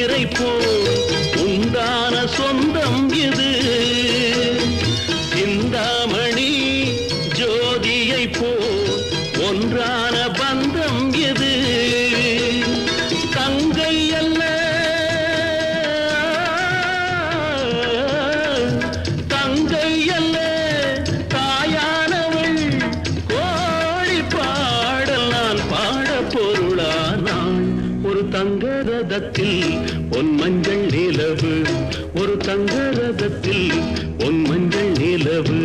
நீரை போல் உண்டான சொந்தம் இது. சிந்தாமணி ஜோதியை போல் ஒன்றான பந்தம் இது. தங்கை அல்ல தங்கை அல்ல தாயானவள். கோழி பாடல் நான் பாட பொருளானாள். ஒரு தங்க ரதத்தில் பொன் மஞ்சள் நிலவு, ஒரு தங்க ரதத்தில் பொன் மஞ்சள் நிலவு.